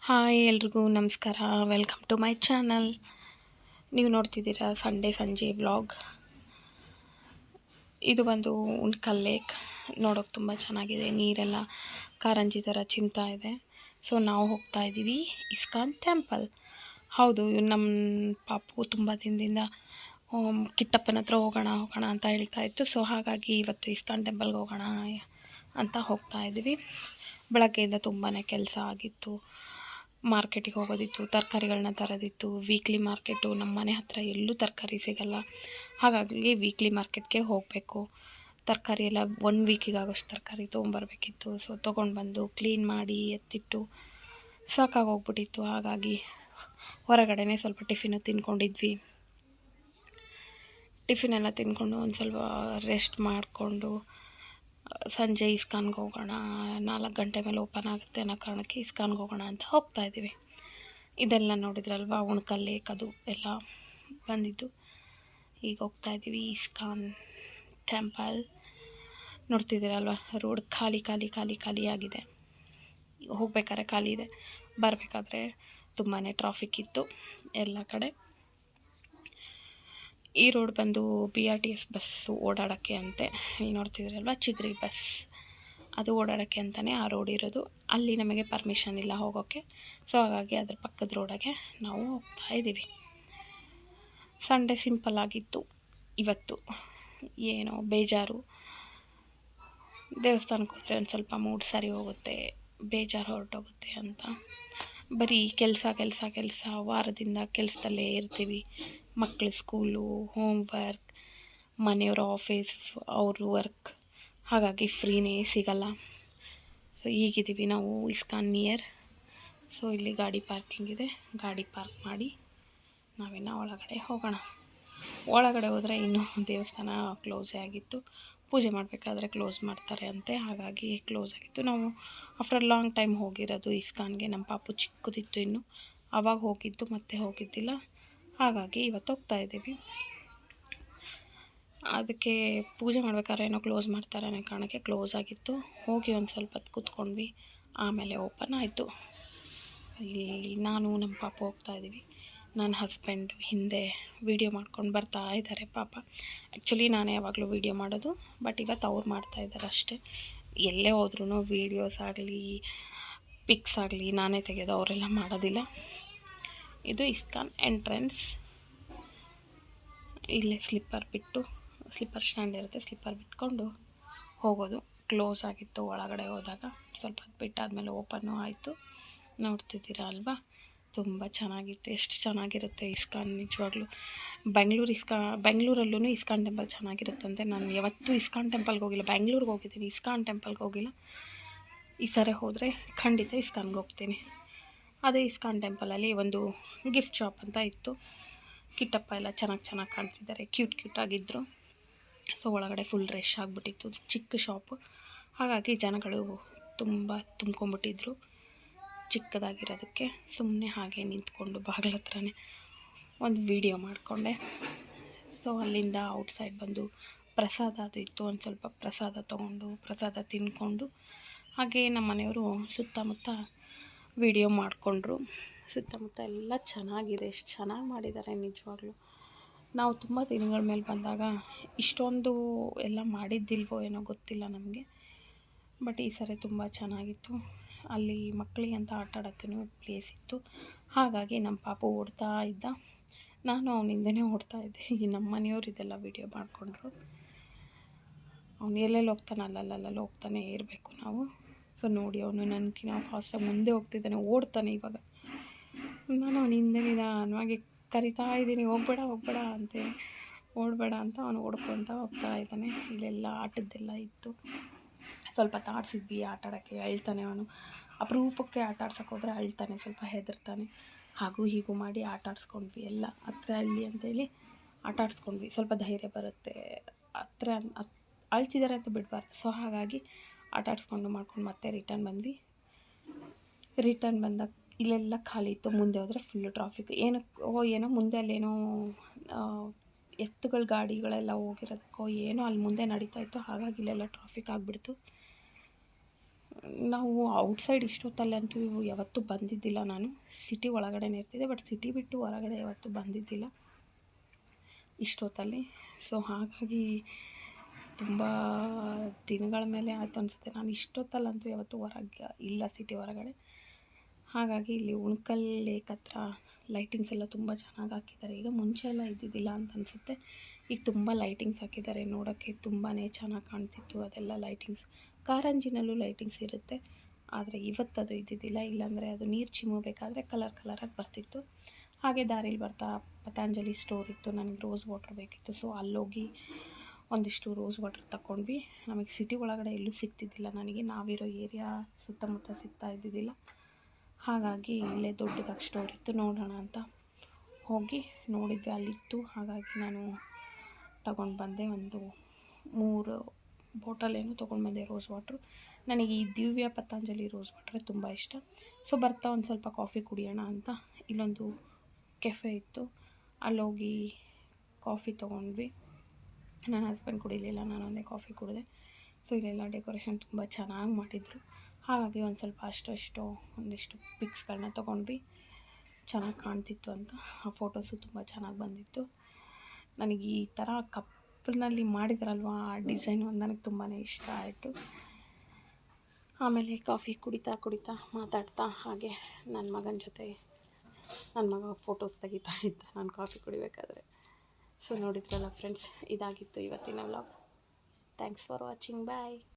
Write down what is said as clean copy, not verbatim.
Hi ಎಲ್ರಿಗೂ ನಮಸ್ಕಾರ. Welcome to my channel. ನೀವು ನೋಡ್ತಿದ್ದೀರಾ ಸಂಡೇ ಸಂಜೆ ವ್ಲಾಗ್. ಇದು ಬಂದು ಉಣ್ಕಲ್ ಲೇಕ್. ನೋಡೋಕೆ ತುಂಬ ಚೆನ್ನಾಗಿದೆ. ನೀರೆಲ್ಲ ಕಾರಂಜಿ ಥರ ಚಿಮ್ತಾ ಇದೆ. ಸೊ ನಾವು ಹೋಗ್ತಾ ಇದ್ದೀವಿ ಇಸ್ಕಾನ್ ಟೆಂಪಲ್. ಹೌದು, ನಮ್ಮ ಪಾಪು ತುಂಬ ದಿನದಿಂದ ಕಿಟ್ಟಪ್ಪನ ಹತ್ರ ಹೋಗೋಣ ಅಂತ ಹೇಳ್ತಾ ಇತ್ತು. ಸೊ ಹಾಗಾಗಿ ಇವತ್ತು ಇಸ್ಕಾನ್ ಟೆಂಪಲ್ಗೆ ಹೋಗೋಣ ಅಂತ ಹೋಗ್ತಾ ಇದ್ದೀವಿ. ಬೆಳಗ್ಗೆಯಿಂದ ತುಂಬಾ ಕೆಲಸ ಆಗಿತ್ತು. ಮಾರ್ಕೆಟಿಗೆ ಹೋಗೋದಿತ್ತು, ತರಕಾರಿಗಳನ್ನ ತರೋದಿತ್ತು. ವೀಕ್ಲಿ ಮಾರ್ಕೆಟು ನಮ್ಮ ಮನೆ ಹತ್ತಿರ ಎಲ್ಲೂ ತರಕಾರಿ ಸಿಗಲ್ಲ. ಹಾಗಾಗಿ ವೀಕ್ಲಿ ಮಾರ್ಕೆಟ್ಗೆ ಹೋಗಬೇಕು. ತರಕಾರಿ ಎಲ್ಲ 1 ವೀಕಿಗೆ ಆಗೋಷ್ಟು ತರಕಾರಿ ತೊಗೊಂಬರ್ಬೇಕಿತ್ತು. ಸೊ ತೊಗೊಂಡು ಬಂದು ಕ್ಲೀನ್ ಮಾಡಿ ಎತ್ತಿಟ್ಟು ಸಾಕಾಗೋಗ್ಬಿಟ್ಟಿತ್ತು. ಹಾಗಾಗಿ ಹೊರಗಡೆನೇ ಸ್ವಲ್ಪ ಟಿಫಿನು ತಿನ್ಕೊಂಡಿದ್ವಿ. ಟಿಫಿನೆಲ್ಲ ತಿನ್ಕೊಂಡು ಒಂದು ಸ್ವಲ್ಪ ರೆಸ್ಟ್ ಮಾಡಿಕೊಂಡು ಸಂಜೆ ಇಸ್ಕಾನ್ಗೆ ಹೋಗೋಣ, 4 ಗಂಟೆ ಮೇಲೆ ಓಪನ್ ಆಗುತ್ತೆ ಅನ್ನೋ ಕಾರಣಕ್ಕೆ ಇಸ್ಕಾನ್ಗೆ ಹೋಗೋಣ ಅಂತ ಹೋಗ್ತಾ ಇದ್ದೀವಿ. ಇದೆಲ್ಲ ನೋಡಿದ್ರಲ್ವ, ಉಣ್ಕಲ್ ಲೇಕ್ ಅದು ಎಲ್ಲ ಬಂದಿದ್ದು. ಈಗ ಹೋಗ್ತಾ ಇದ್ದೀವಿ ಇಸ್ಕಾನ್ ಟೆಂಪಲ್. ನೋಡ್ತಿದ್ದೀರಲ್ವ, ರೋಡ್ ಖಾಲಿ ಆಗಿದೆ. ಹೋಗ್ಬೇಕಾದ್ರೆ ಖಾಲಿ ಇದೆ, ಬರಬೇಕಾದ್ರೆ ತುಂಬಾ ಟ್ರಾಫಿಕ್ ಇತ್ತು ಎಲ್ಲ ಕಡೆ. ಈ ರೋಡ್ ಬಂದು BRTS ಬಸ್ಸು ಓಡಾಡೋಕ್ಕೆ ಅಂತೆ. ಇಲ್ಲಿ ನೋಡ್ತಿದ್ದೀರಲ್ವ, ಚಿಗ್ರಿ ಬಸ್ ಅದು ಓಡಾಡೋಕ್ಕೆ ಅಂತಲೇ ಆ ರೋಡ್ ಇರೋದು. ಅಲ್ಲಿ ನಮಗೆ ಪರ್ಮಿಷನ್ ಇಲ್ಲ ಹೋಗೋಕ್ಕೆ. ಸೊ ಹಾಗಾಗಿ ಅದ್ರ ಪಕ್ಕದ ರೋಡಾಗೆ ನಾವು ಹೋಗ್ತಾ ಇದ್ದೀವಿ. ಸಂಡೇ ಸಿಂಪಲ್ ಆಗಿತ್ತು ಇವತ್ತು. ಏನೋ ಬೇಜಾರು. ದೇವಸ್ಥಾನಕ್ಕೆ ಹೋದರೆ ಒಂದು ಸ್ವಲ್ಪ ಮೂಡ್ ಸರಿ ಹೋಗುತ್ತೆ, ಬೇಜಾರು ಹೊರಟೋಗುತ್ತೆ ಅಂತ. ಬರೀ ಕೆಲಸ ವಾರದಿಂದ ಕೆಲಸದಲ್ಲೇ ಇರ್ತೀವಿ. ಮಕ್ಕಳ ಸ್ಕೂಲು, ಹೋಮ್ ವರ್ಕ್, ಮನೆಯವರ ಆಫೀಸ್, ಅವ್ರ ವರ್ಕ್, ಹಾಗಾಗಿ ಫ್ರೀನೇ ಸಿಗಲ್ಲ. ಸೊ ಈಗಿದ್ದೀವಿ ನಾವು ಇಸ್ಕಾನ್ ನಿಯರ್. ಸೊ ಇಲ್ಲಿ ಗಾಡಿ ಪಾರ್ಕಿಂಗ್ ಇದೆ. ಗಾಡಿ ಪಾರ್ಕ್ ಮಾಡಿ ನಾವಿನ್ನು ಒಳಗಡೆ ಹೋಗೋಣ. ಒಳಗಡೆ ಹೋದರೆ ಇನ್ನೂ ದೇವಸ್ಥಾನ ಕ್ಲೋಸೇ ಆಗಿತ್ತು. ಪೂಜೆ ಮಾಡಬೇಕಾದ್ರೆ ಕ್ಲೋಸ್ ಮಾಡ್ತಾರೆ ಅಂತೆ, ಹಾಗಾಗಿ ಕ್ಲೋಸ್ ಆಗಿತ್ತು. ನಾವು ಆಫ್ಟರ್ ಲಾಂಗ್ ಟೈಮ್ ಹೋಗಿರೋದು ಇಸ್ಕಾನ್ಗೆ. ನಮ್ಮ ಪಾಪು ಚಿಕ್ಕದಿತ್ತು ಇನ್ನು, ಆವಾಗ ಹೋಗಿದ್ದು, ಮತ್ತೆ ಹೋಗಿದ್ದಿಲ್ಲ. ಹಾಗಾಗಿ ಇವತ್ತು ಹೋಗ್ತಾ ಇದ್ದೀವಿ. ಅದಕ್ಕೆ ಪೂಜೆ ಮಾಡ್ಬೇಕಾದ್ರೆ ಏನೋ ಕ್ಲೋಸ್ ಮಾಡ್ತಾರೆ ಅನ್ನೋ ಕಾರಣಕ್ಕೆ ಕ್ಲೋಸ್ ಆಗಿತ್ತು. ಹೋಗಿ ಒಂದು ಸ್ವಲ್ಪ ಹೊತ್ತು ಕೂತ್ಕೊಂಡ್ವಿ, ಆಮೇಲೆ ಓಪನ್ ಆಯಿತು. ಇಲ್ಲಿ ನಾನು ನಮ್ಮ ಪಾಪು ಹೋಗ್ತಾ ಇದ್ದೀವಿ. ನನ್ನ ಹಸ್ಬೆಂಡು ಹಿಂದೆ ವೀಡಿಯೋ ಮಾಡ್ಕೊಂಡು ಬರ್ತಾ ಇದ್ದಾರೆ. ಪಾಪ ಆ್ಯಕ್ಚುಲಿ ನಾನೇ ಯಾವಾಗಲೂ ವೀಡಿಯೋ ಮಾಡೋದು, ಬಟ್ ಇವತ್ತು ಅವ್ರು ಮಾಡ್ತಾಯಿದ್ದಾರೆ ಅಷ್ಟೇ. ಎಲ್ಲೇ ಹೋದ್ರೂ ವೀಡಿಯೋಸ್ ಆಗಲಿ ಪಿಕ್ಸ್ ಆಗಲಿ ನಾನೇ ತೆಗೆಯೋದು, ಅವರೆಲ್ಲ ಮಾಡೋದಿಲ್ಲ. ಇದು ಇಸ್ಕಾನ್ ಎಂಟ್ರೆನ್ಸ್. ಇಲ್ಲೇ ಸ್ಲಿಪ್ಪರ್ ಸ್ಟ್ಯಾಂಡ್ ಇರುತ್ತೆ, ಸ್ಲಿಪ್ಪರ್ ಬಿಟ್ಕೊಂಡು ಹೋಗೋದು. ಕ್ಲೋಸ್ ಆಗಿತ್ತು ಒಳಗಡೆ ಹೋದಾಗ. ಸ್ವಲ್ಪ ಹೊತ್ತು ಬಿಟ್ಟಾದಮೇಲೆ ಓಪನ್ನು ಆಯಿತು. ನೋಡ್ತಿದ್ದೀರಾ ಅಲ್ವಾ, ತುಂಬ ಚೆನ್ನಾಗಿತ್ತು. ಎಷ್ಟು ಚೆನ್ನಾಗಿರುತ್ತೆ ಇಸ್ಕಾನ್ ನಿಜವಾಗ್ಲೂ. ಬೆಂಗಳೂರಲ್ಲೂ ಇಸ್ಕಾನ್ ಟೆಂಪಲ್ ಚೆನ್ನಾಗಿರುತ್ತಂತೆ. ನಾನು ಯಾವತ್ತೂ ಇಸ್ಕಾನ್ ಟೆಂಪಲ್ಗೆ ಹೋಗಿಲ್ಲ. ಬೆಂಗಳೂರಿಗೆ ಹೋಗಿದ್ದೀನಿ, ಇಸ್ಕಾನ್ ಟೆಂಪಲ್ಗೆ ಹೋಗಿಲ್ಲ. ಈ ಸರಿ ಹೋದರೆ ಖಂಡಿತ ಇಸ್ಕಾನ್ಗೆ ಹೋಗ್ತೀನಿ. ಅದೇ ಇಸ್ಕಾನ್ ಟೆಂಪಲಲ್ಲಿ ಒಂದು ಗಿಫ್ಟ್ ಶಾಪ್ ಅಂತ ಇತ್ತು. ಕಿಟ್ಟಪ್ಪ ಎಲ್ಲ ಚೆನ್ನಾಗಿ ಕಾಣ್ತಿದ್ದಾರೆ, ಕ್ಯೂಟ್ ಆಗಿದ್ದರು. ಸೊ ಒಳಗಡೆ ಫುಲ್ ರಶ್ ಆಗಿಬಿಟ್ಟಿತ್ತು. ಚಿಕ್ಕ ಶಾಪು, ಹಾಗಾಗಿ ಜನಗಳು ತುಂಬ ತುಂಬ್ಕೊಂಡ್ಬಿಟ್ಟಿದ್ರು. ಚಿಕ್ಕದಾಗಿರೋದಕ್ಕೆ ಸುಮ್ಮನೆ ಹಾಗೆ ನಿಂತ್ಕೊಂಡು ಬಾಗಿಲ ಹತ್ರನೇ ಒಂದು ವಿಡಿಯೋ ಮಾಡಿಕೊಂಡೆ. ಸೊ ಅಲ್ಲಿಂದ ಔಟ್ಸೈಡ್ ಬಂದು ಪ್ರಸಾದ ಅದು ಇತ್ತು, ಒಂದು ಸ್ವಲ್ಪ ಪ್ರಸಾದ ತೊಗೊಂಡು ಪ್ರಸಾದ ತಿಂದ್ಕೊಂಡು ಹಾಗೆ ನಮ್ಮ ಮನೆಯವರು ಸುತ್ತಮುತ್ತ ವಿಡಿಯೋ ಮಾಡಿಕೊಂಡ್ರು. ಸುತ್ತಮುತ್ತ ಎಲ್ಲ ಚೆನ್ನಾಗಿದೆ, ಎಷ್ಟು ಚೆನ್ನಾಗಿ ಮಾಡಿದ್ದಾರೆ ನಿಜವಾಗ್ಲೂ. ನಾವು ತುಂಬ ದಿನಗಳ ಮೇಲೆ ಬಂದಾಗ ಇಷ್ಟೊಂದು ಎಲ್ಲ ಮಾಡಿದ್ದಿಲ್ವೋ ಏನೋ ಗೊತ್ತಿಲ್ಲ ನಮಗೆ, ಬಟ್ ಈ ಸರಿ ತುಂಬ ಚೆನ್ನಾಗಿತ್ತು. ಅಲ್ಲಿ ಮಕ್ಕಳಿಗೆ ಅಂತ ಆಟ ಆಡೋಕ್ಕೂ ಪ್ಲೇಸ್ ಇತ್ತು. ಹಾಗಾಗಿ ನಮ್ಮ ಪಾಪು ಓಡ್ತಾ ಇದ್ದ, ನಾನು ಅವನಿಂದನೇ ಓಡ್ತಾ ಇದ್ದೆ. ಈ ನಮ್ಮ ಮನೆಯವರು ಇದೆಲ್ಲ ವೀಡಿಯೋ ಮಾಡಿಕೊಂಡ್ರು. ಅವನು ಎಲ್ಲೆಲ್ಲಿ ಹೋಗ್ತಾನೆ ಅಲ್ಲಲ್ಲಿ ಹೋಗ್ತಾನೆ ಇರಬೇಕು ನಾವು. ಸೊ ನೋಡಿ, ಅವನು ನನಗಿನ್ನ ಫಾಸ್ಟಾಗಿ ಮುಂದೆ ಹೋಗ್ತಿದ್ದಾನೆ, ಓಡ್ತಾನೆ ಇವಾಗ. ನಾನು ಅವನ ಹಿಂದೆ ನಿಧಾನವಾಗಿ ಕರಿತಾ ಇದ್ದೀನಿ, ಹೋಗಬೇಡ ಅಂತೇಳಿ. ಓಡಬೇಡ ಅಂತ ಅವನು ಓಡ್ಕೊತ ಹೋಗ್ತಾ ಇದ್ದಾನೆ. ಇಲ್ಲೆಲ್ಲ ಆಟದ್ದೆಲ್ಲ ಇತ್ತು. ಸ್ವಲ್ಪ ಆಡಿಸಿದ್ವಿ, ಆಟ ಆಡೋಕ್ಕೆ ಅಳ್ತಾನೆ ಅವನು. ಅಪರೂಪಕ್ಕೆ ಆಟ ಆಡ್ಸೋಕ್ಕೆ ಹೋದರೆ ಅಳ್ತಾನೆ, ಸ್ವಲ್ಪ ಹೆದರ್ತಾನೆ. ಹಾಗೂ ಹೀಗೂ ಮಾಡಿ ಆಟ ಆಡಿಸ್ಕೊಂಡ್ವಿ. ಎಲ್ಲ ಹತ್ರ ಅಳ್ಳಿ ಅಂತೇಳಿ ಆಟ ಆಡಿಸ್ಕೊಂಡ್ವಿ. ಸ್ವಲ್ಪ ಧೈರ್ಯ ಬರುತ್ತೆ, ಹತ್ರ ಅಳ್ತಿದ್ದಾರೆ ಅಂತ ಬಿಡಬಾರ್ದು. ಸೊ ಹಾಗಾಗಿ ಆಟ ಆಡಿಸ್ಕೊಂಡು ಮಾಡ್ಕೊಂಡು ಮತ್ತೆ ರಿಟರ್ನ್ ಬಂದ್ವಿ. ರಿಟರ್ನ್ ಬಂದಾಗ ಇಲ್ಲೆಲ್ಲ ಖಾಲಿ ಇತ್ತು. ಮುಂದೆ ಹೋದರೆ ಫುಲ್ಲು ಟ್ರಾಫಿಕ್. ಏನೋ ಮುಂದೆ ಅಲ್ಲೇನೋ ಎತ್ತುಗಳ ಗಾಡಿಗಳೆಲ್ಲ ಹೋಗಿರೋದಕ್ಕೋ ಏನೋ ಅಲ್ಲಿ ಮುಂದೆ ನಡೀತಾ ಇತ್ತು. ಹಾಗಾಗಿ ಇಲ್ಲೆಲ್ಲ ಟ್ರಾಫಿಕ್ ಆಗಿಬಿಡ್ತು. ನಾವು ಔಟ್ಸೈಡ್ ಇಷ್ಟೊತ್ತಲ್ಲಂತೂ ಯಾವತ್ತೂ ಬಂದಿದ್ದಿಲ್ಲ. ನಾನು ಸಿಟಿ ಒಳಗಡೆನೇ ಇರ್ತಿದ್ದೆ, ಬಟ್ ಸಿಟಿ ಬಿಟ್ಟು ಹೊರಗಡೆ ಯಾವತ್ತೂ ಬಂದಿದ್ದಿಲ್ಲ ಇಷ್ಟೊತ್ತಲ್ಲಿ. ಸೊ ಹಾಗಾಗಿ ತುಂಬ ದಿನಗಳ ಮೇಲೆ ಆಯಿತು ಅನಿಸುತ್ತೆ ನಾನು ಇಷ್ಟೊತ್ತಲ್ಲಂತೂ ಯಾವತ್ತೂ ಹೊರಗೆ ಇಲ್ಲ, ಸಿಟಿ ಹೊರಗಡೆ. ಹಾಗಾಗಿ ಇಲ್ಲಿ ಉಣ್ಕಲ್ ಲೇಕ್ ಹತ್ರ ಲೈಟಿಂಗ್ಸ್ ಎಲ್ಲ ತುಂಬ ಚೆನ್ನಾಗಿ ಹಾಕಿದ್ದಾರೆ. ಈಗ ಮುಂಚೆ ಎಲ್ಲ ಇದ್ದಿದ್ದಿಲ್ಲ ಅಂತ ಅನಿಸುತ್ತೆ, ಈಗ ತುಂಬ ಲೈಟಿಂಗ್ಸ್ ಹಾಕಿದ್ದಾರೆ. ನೋಡೋಕ್ಕೆ ತುಂಬಾ ಚೆನ್ನಾಗಿ ಕಾಣ್ತಿತ್ತು ಅದೆಲ್ಲ ಲೈಟಿಂಗ್ಸ್. ಕಾರಂಜಿನಲ್ಲೂ ಲೈಟಿಂಗ್ಸ್ ಇರುತ್ತೆ, ಆದರೆ ಇವತ್ತದು ಇದ್ದಿದ್ದಿಲ್ಲ. ಇಲ್ಲಾಂದರೆ ಅದು ನೀರು ಚಿಮ್ಮಬೇಕಾದ್ರೆ ಕಲರಾಗಿ ಬರ್ತಿತ್ತು. ಹಾಗೆ ದಾರಿಲಿ ಬರ್ತಾ ಪತಾಂಜಲಿ ಸ್ಟೋರ್ ಇತ್ತು, ನನಗೆ ರೋಸ್ ವಾಟರ್ ಬೇಕಿತ್ತು. ಸೊ ಅಲ್ಲೋಗಿ ಒಂದಿಷ್ಟು ರೋಸ್ ವಾಟರ್ ತಗೊಂಡ್ವಿ. ನಮಗೆ ಸಿಟಿ ಒಳಗಡೆ ಎಲ್ಲೂ ಸಿಗ್ತಿದ್ದಿಲ್ಲ, ನನಗೆ ನಾವಿರೋ ಏರಿಯಾ ಸುತ್ತಮುತ್ತ ಸಿಗ್ತಾ ಇದ್ದಿದ್ದಿಲ್ಲ. ಹಾಗಾಗಿ ಇಲ್ಲೇ ದೊಡ್ಡದಾಗಿ ಸ್ಟೋರ್ ಇತ್ತು, ನೋಡೋಣ ಅಂತ ಹೋಗಿ ನೋಡಿದ್ವಿ, ಅಲ್ಲಿತ್ತು. ಹಾಗಾಗಿ ನಾನು ತಗೊಂಡು ಬಂದೆ, ಒಂದು 3 ಬಾಟಲ್ ಏನು ತೊಗೊಂಡು ಬಂದೆ ರೋಸ್ ವಾಟ್ರು. ನನಗೆ ಈ ದಿವ್ಯ ಪತಾಂಜಲಿ ರೋಸ್ ವಾಟ್ರೆ ತುಂಬ ಇಷ್ಟ. ಸೊ ಬರ್ತಾ ಒಂದು ಸ್ವಲ್ಪ ಕಾಫಿ ಕುಡಿಯೋಣ ಅಂತ ಇಲ್ಲೊಂದು ಕೆಫೆ ಇತ್ತು, ಅಲ್ಲೋಗಿ ಕಾಫಿ ತೊಗೊಂಡ್ವಿ. ನನ್ನ ಹಸ್ಬೆಂಡ್ ಕುಡಿಲಿಲ್ಲ, ನಾನೊಂದೇ ಕಾಫಿ ಕುಡಿದೆ. ಸೊ ಇಲ್ಲೆಲ್ಲ ಡೆಕೋರೇಷನ್ ತುಂಬ ಚೆನ್ನಾಗಿ ಮಾಡಿದರು. ಹಾಗಾಗಿ ಒಂದು ಸ್ವಲ್ಪ ಅಷ್ಟು ಒಂದಿಷ್ಟು ಪಿಕ್ಸ್ಗಳನ್ನ ತೊಗೊಂಡ್ವಿ, ಚೆನ್ನಾಗಿ ಕಾಣ್ತಿತ್ತು ಅಂತ. ಆ ಫೋಟೋಸು ತುಂಬ ಚೆನ್ನಾಗಿ ಬಂದಿತ್ತು. ನನಗೆ ಈ ಥರ ಕಪ್ಪಲ್ನಲ್ಲಿ ಮಾಡಿದ್ರಲ್ವ ಆ ಡಿಸೈನು ನನಗೆ ತುಂಬಾ ಇಷ್ಟ ಆಯಿತು. ಆಮೇಲೆ ಕಾಫಿ ಕುಡಿತಾ ಮಾತಾಡ್ತಾ ಹಾಗೆ ನನ್ನ ಮಗನ ಜೊತೆ ನನ್ನ ಮಗ ಫೋಟೋಸ್ ತೆಗಿತಾ ಇದ್ದ ನಾನು ಕಾಫಿ ಕುಡಿಬೇಕಾದ್ರೆ. ಸೊ ನೋಡಿದ್ರಲ್ಲ ಫ್ರೆಂಡ್ಸ್, ಇದಾಗಿತ್ತು ಇವತ್ತಿನ vlog. Thanks for watching, bye.